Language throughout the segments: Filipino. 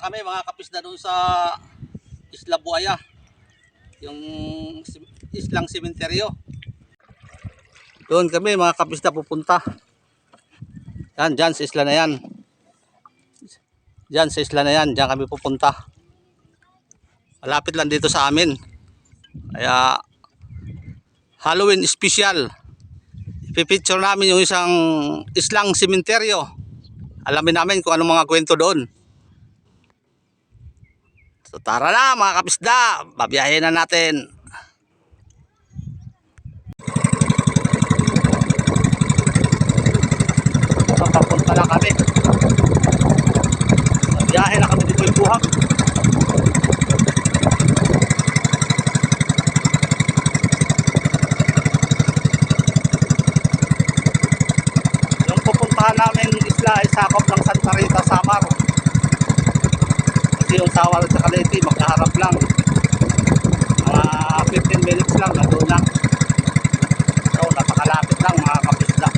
na kami mga kapisda doon sa Isla Buaya, yung islang sementeryo. Doon kami mga kapisda pupunta. Yan, dyan sa isla na yan. Dyan sa isla na yan, dyan kami pupunta. Malapit lang dito sa amin. Kaya Halloween special. Ipipicture namin yung isang islang sementeryo. Alamin namin kung anong mga kwento doon. So tara na mga kapisda, babiyahin na natin. So papunta na kami. Babiyahin na kami dito yung buhak. Yung pupuntahan namin isla ay sakop ng Santa Rita, Samar. Yung Samar at Calete magkaharap lang, mga 15 minutes lang nandun na. So napakalapit lang mga kapisda.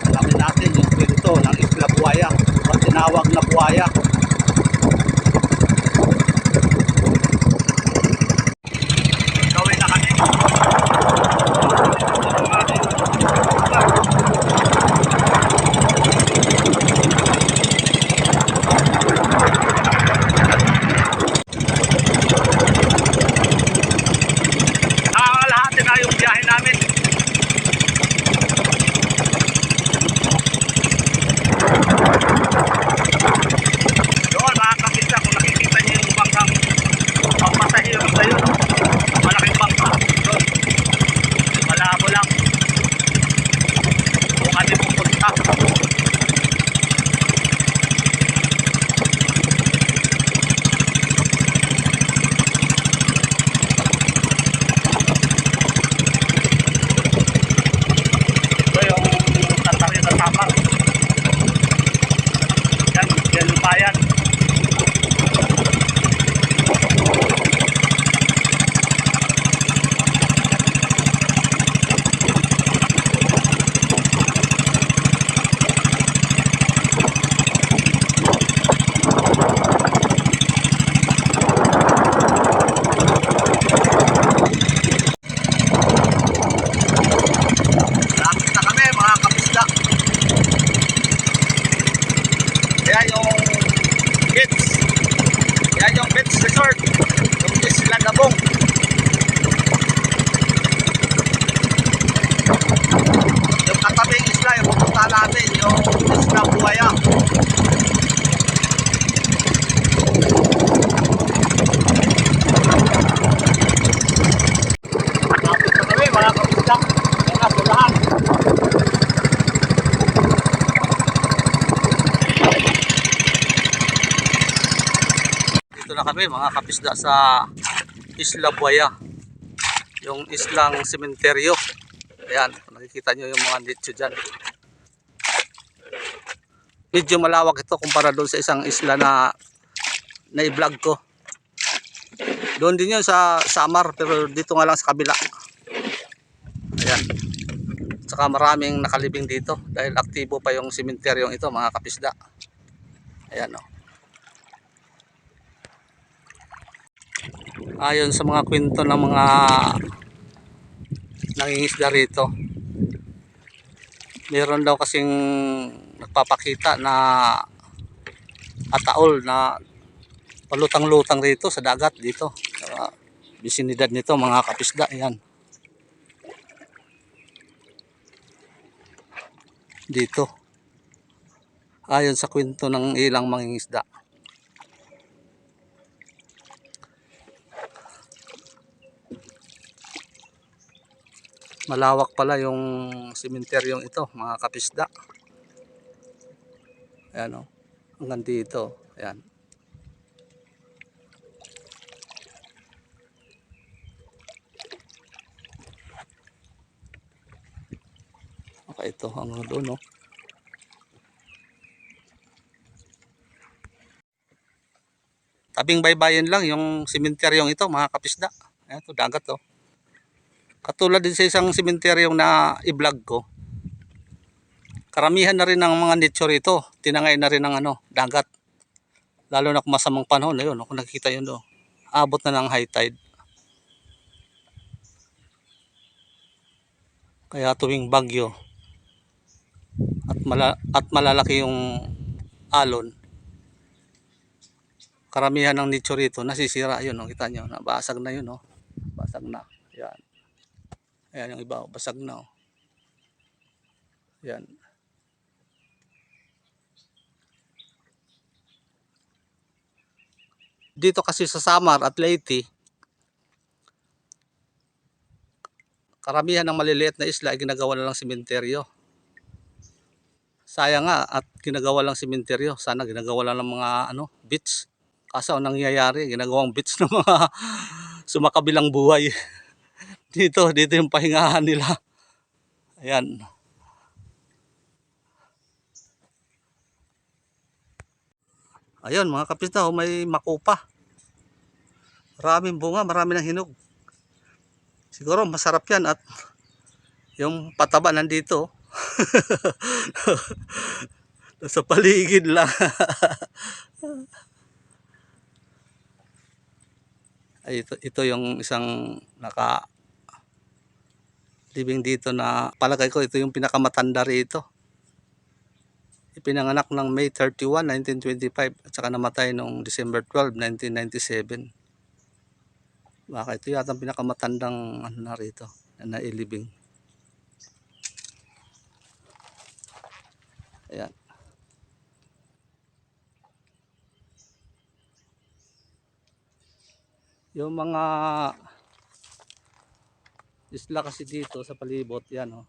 Alamin natin yung kwento ng Isla Buaya o tinawag na buaya. Gawin na kami. Resort, yung Isla Dabong. Yung katabing isla, yung pupunta natin, yung Isla Buaya. Kapit na kami mga kapisda, mga sulahan. Na kami mga kapisda sa Isla Buaya, yung islang sementeryo. Ayan, nakikita nyo yung mga nicho dyan. Medyo malawak ito kumpara doon sa isang isla na i-vlog ko. Doon din yun sa Samar, pero dito nga lang sa kabila. Ayan, saka maraming nakalibing dito dahil aktibo pa yung sementeryong ito mga kapisda. Ayan o. Ayon sa mga kwento ng mga nangingisda rito, meron daw kasing nagpapakita na ataol na palutang-lutang rito sa dagat dito sa bisinidad nito mga kapisda. Ayan, dito ayon sa kwento ng ilang mangingisda. Malawak pala yung sementeryong ito mga kapisda. Ayan o, hanggang dito. Ayan. Okay, ito hanggang doon o. Tabing baybayin lang yung sementeryong ito mga kapisda. Ayan, ito dagat o. Katulad din sa isang sementeryong na i-vlog ko. Karamihan na rin ng mga nicho rito, tinangay na rin ng dagat. Lalo na kung masamang panahon na yun, kung nakikita yun doon. Abot na ng high tide. Kaya tuwing bagyo at malalaki yung alon, karamihan ng nicho rito nasisira yun, no? Kita nyo, nabasag na yun, no? Basag na. Yan. Ayan yung iba, basag na. Oh. Yan. Dito kasi sa Samar at Leyte, karamihan ng maliliit na isla ay ginagawa na lang sementeryo. Sayang nga at ginagawa lang sementeryo. Sana ginagawa lang ng mga beach. Kaso ang nangyayari, ginagawang beach ng mga sumakabilang buhay. Dito yung pahingahan nila. Ayan. Ayun mga kapita, may makupa. Maraming bunga, marami ng hinog. Siguro masarap yan at yung pataba nandito. Sa paligid lang. Ay, ito yung isang living dito na palagay ko ito yung pinakamatanda rito. Ipinanganak ng May 31, 1925 at saka namatay noong December 12, 1997. Baka ito yata ang pinakamatandang na rito na nailibing. Ayan. Yung mga isla kasi dito sa palibot, yan oh.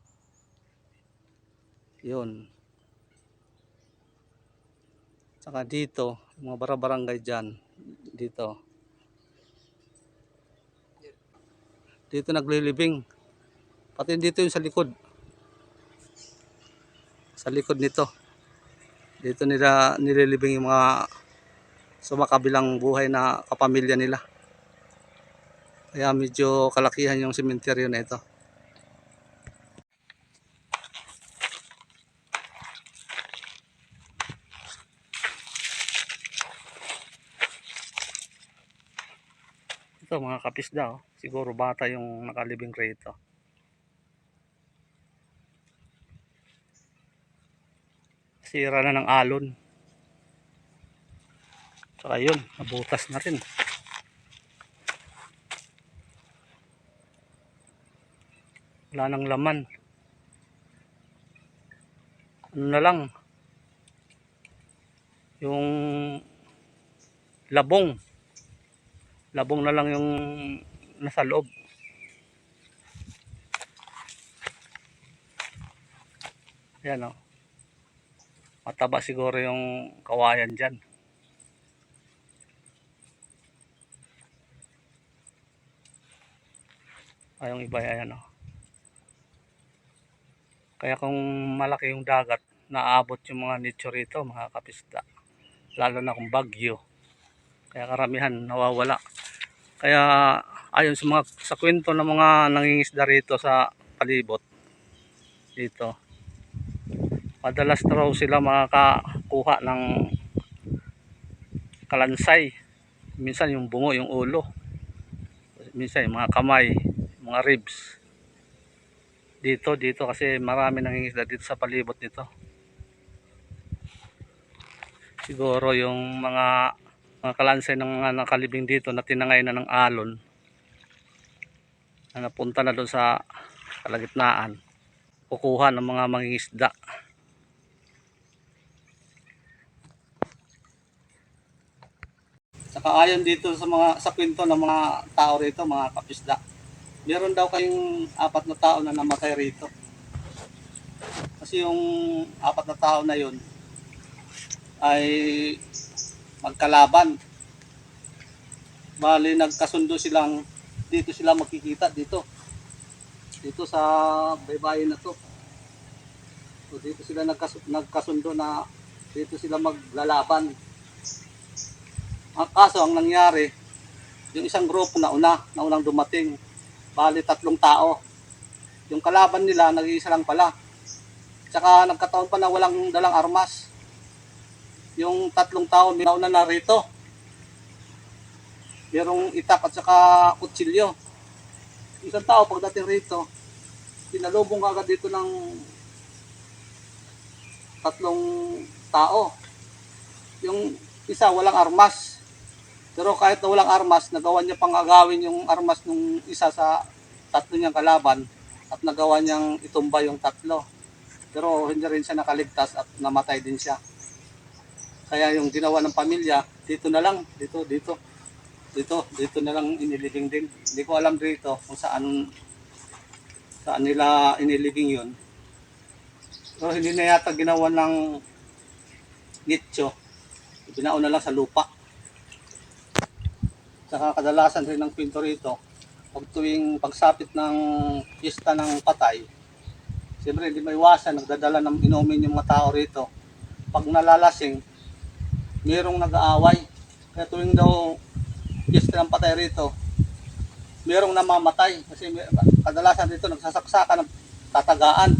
Yun. Saka dito, mga barangay dyan, dito. Dito naglilibing. Pati dito yung sa likod. Sa likod nito. Dito nila nililibing yung mga sumakabilang buhay na kapamilya nila. Kaya medyo kalakihan yung sementeryo na ito. Ito mga kapisda, oh. Siguro bata yung nakalibing rito. Sira na ng alon. Saka yun, nabutas na rin. Wala nang laman. Ano na lang, yung labong na lang yung nasa loob. Ayan o. Mataba siguro yung kawayan dyan. Yung iba ayan o. Kaya kung malaki yung dagat, naaabot yung mga nicho rito, mga kapisda. Lalo na kung bagyo. Kaya karamihan nawawala. Kaya ayon sa kwento ng mga nangingisda rito sa palibot dito, madalas raw sila makakakuha ng kalansay. Minsan yung bungo, yung ulo. Minsan yung mga kamay, mga ribs. Dito kasi marami nangingisda dito sa palibot nito. Siguro yung mga kalansay ng mga nakalibing dito na tinangay na ng alon na napunta na doon sa kalagitnaan, kukuha ng mga mangingisda. Saka ayon dito sa kwento ng mga tao rito, mga kapisda, meron daw kayong 4 na tao na namatay rito. Kasi yung 4 na tao na yun ay magkalaban. Bali nagkasundo silang dito sila makikita dito sa baybayin na to. So dito sila nagkasundo na dito sila maglalaban. Ang kaso ang nangyari, yung isang grupo na unang dumating, bali 3 tao. Yung kalaban nila nag-iisa lang pala. Tsaka nagkataon pa na walang dalang armas. Yung 3 tao, may na narito. Merong itak at saka kutsilyo. Isang tao pagdating rito, pinalubong agad dito ng 3 tao. Yung isa walang armas. Pero kahit na walang armas, nagawa niya pang agawin yung armas ng isa sa 3 niyang kalaban at nagawa niyang itumba yung 3. Pero hindi rin siya nakaligtas at namatay din siya. Kaya yung ginawa ng pamilya, dito na lang, dito na lang inilibing din. Hindi ko alam dito kung saan nila inilibing yun. Pero hindi na yata ginawa ng nicho. Ibinao na lang sa lupa. Saka kadalasan rin ng pinto rito, pag tuwing pagsapit ng pista ng patay, siyempre hindi maiwasan, nagdadala ng inumin yung mga tao rito. Pag nalalasing, mayroong nag-aaway. Kaya tuwing daw pista ng patay rito, mayroong namamatay. Kasi kadalasan rito nagsasaksakan ng tatagaan.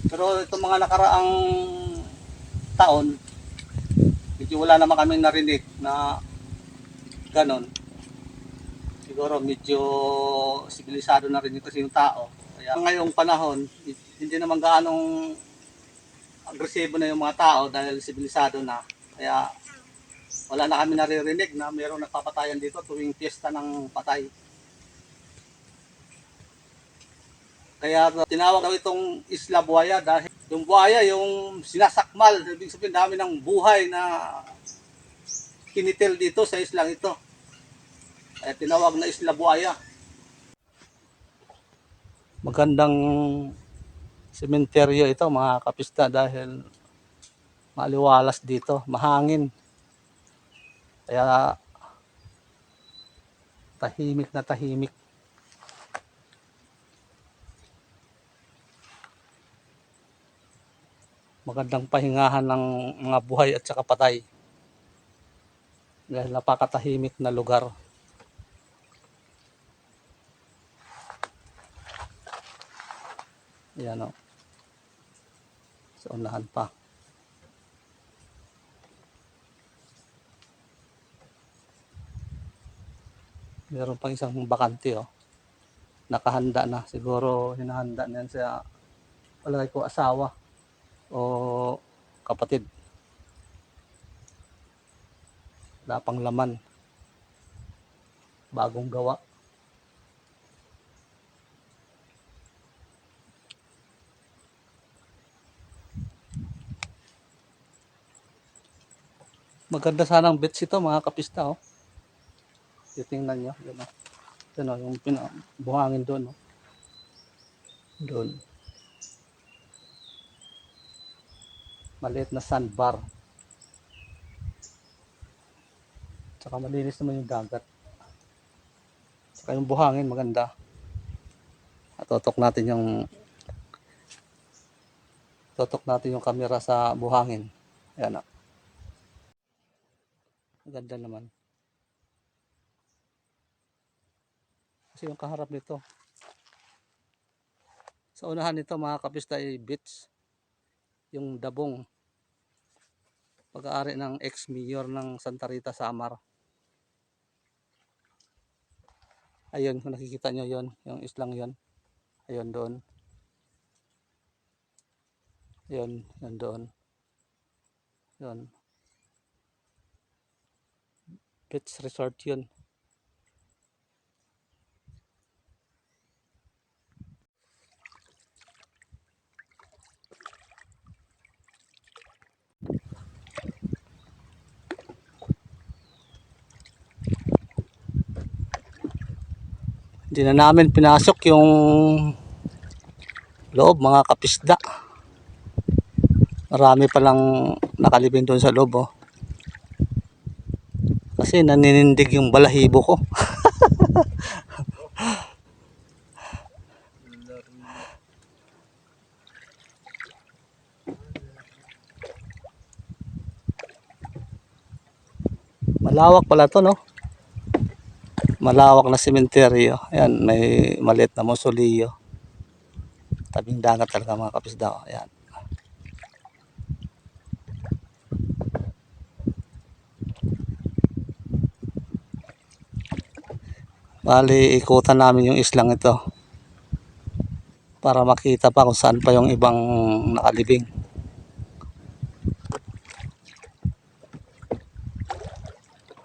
Pero itong mga nakaraang taon, medyo wala naman kami narinig na ganon. Siguro medyo sibilisado na rin kasi yung tao. Kaya ngayong panahon, hindi naman gaanong agresibo na yung mga tao dahil sibilisado na. Kaya wala na kami naririnig na mayroong nagpapatayan dito tuwing piyesta ng patay. Kaya tinawag daw itong Isla Buaya dahil yung buhaya yung sinasakmal. Ibig sabihin dami ng buhay na kinitil dito sa islang ito. Kaya tinawag na Isla Buaya. Magandang sementeryo ito mga kapista dahil maliwalas dito, mahangin. Kaya tahimik na tahimik. Magandang pahingahan ng mga buhay at saka patay. Dahil napakatahimik na lugar. Ayan o. Sa unahan pa. Meron pang isang bakante o. Nakahanda na. Siguro hinahanda na yan sa palagay ko asawa o kapatid. Wala pang laman. Bagong gawa. Maganda sanang beach ito mga kapista oh. Titingnan nyo. Yun, oh. Yun, oh, yung buhangin doon. Oh. Doon. Maliit na sandbar. Tsaka malinis naman yung dagat. Tsaka yung buhangin maganda. At tutok natin yung camera sa buhangin. Ayan oh. Maganda naman. Kasi yung kaharap nito. Sa unahan nito mga kapista ay beach. Yung Dabong. Pag-aari ng ex-mayor ng Santa Rita, Samar. Ayun, kung nakikita nyo yon, yung islang yon. Ayun doon. Ayun, yun doon. Yun. Beach resort yun. Hindi na namin pinasok yung loob mga kapisda. Marami palang nakalibing doon sa loob oh. Kasi naninindig yung balahibo ko. Malawak pala to no. Malawak na sementeryo. Ayan, may maliit na mausoleo. Tabing dagat talaga mga kapisda. Ayan. Bali, ikutan namin yung islang ito para makita pa kung saan pa yung ibang nakalibing.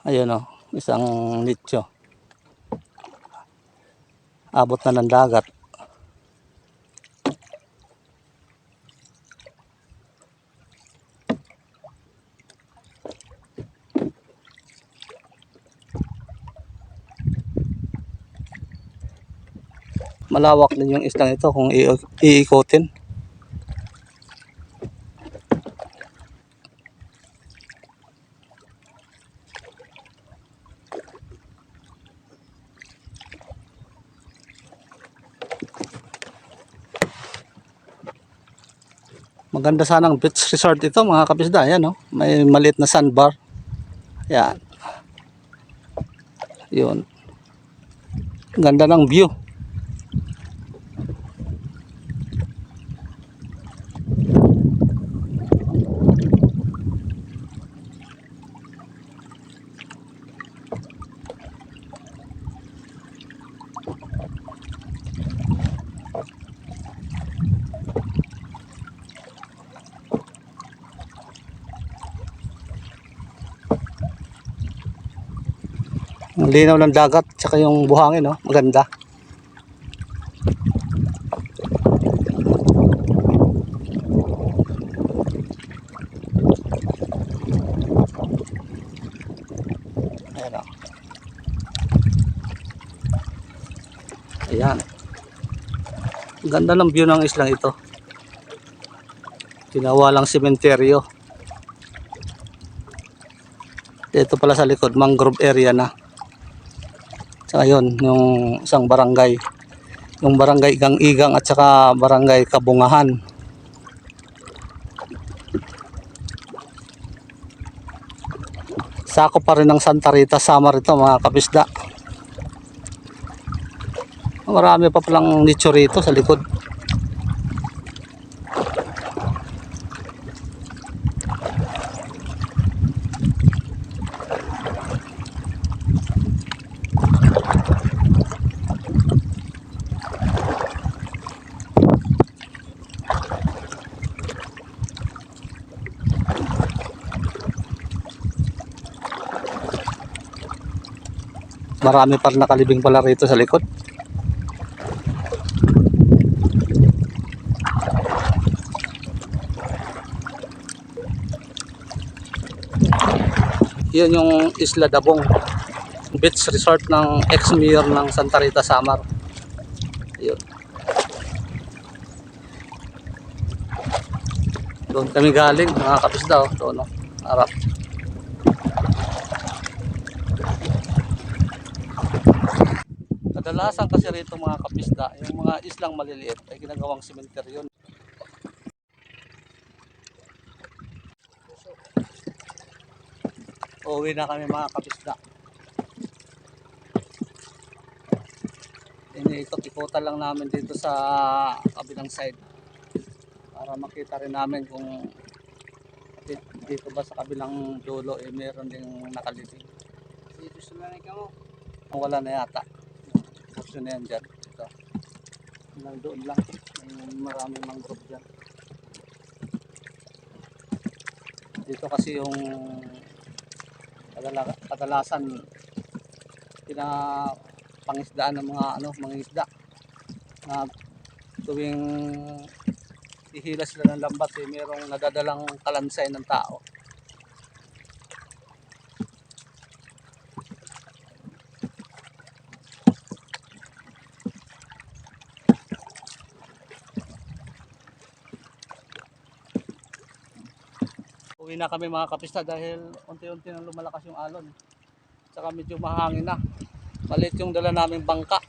Ayun o, isang nicho. Abot na ng dagat. Malawak din yung islang ito kung iikutin. Maganda sanang beach resort ito mga kapisda. Ayan, oh. May maliit na sandbar. Ayan. Yun. Ganda ng view. Ang linaw ng dagat, tsaka yung buhangin, no? Maganda. Ayan, oh. Ayan. Ang ganda ng view ng islang ito. Ginawa lang sementeryo. Dito pala sa likod, mangrove area na. Tsaka yun, yung isang barangay. Yung barangay Igang-Igang at saka barangay Kabungahan. Sako pa rin ng Santa Rita, Samar ito mga kapisda. Marami pa palang nicho rito sa likod. Marami pa rin nakalibing pala rito sa likod. Yun yung Isla Dabong, beach resort ng ex-mayor ng Santa Rita, Samar. Yun. Doon kami galing mga kapisda, oh. Doon, oh. Harap. Kadalasan kasi rito mga kapisda, yung mga islang maliliit ay ginagawang sementeryo. Uuwi na kami mga kapisda. Iniikot-ikutan lang namin dito sa kabilang side para makita rin namin kung dito ba sa kabilang dulo eh meron ding nakalibing. Dito na ikaw. Wala na yata. Option na yan dyan. Ito. Doon lang. May maraming mangrove dyan. Dito kasi yung kadalasan pinapangisdaan ng mga isda na tuwing ihila sila ng lambat eh, merong nadadalang kalansay ng tao. Uwi na kami mga kapista dahil unti-unti nang lumalakas yung alon. Tsaka medyo mahangin na. Maliit yung dala naming bangka.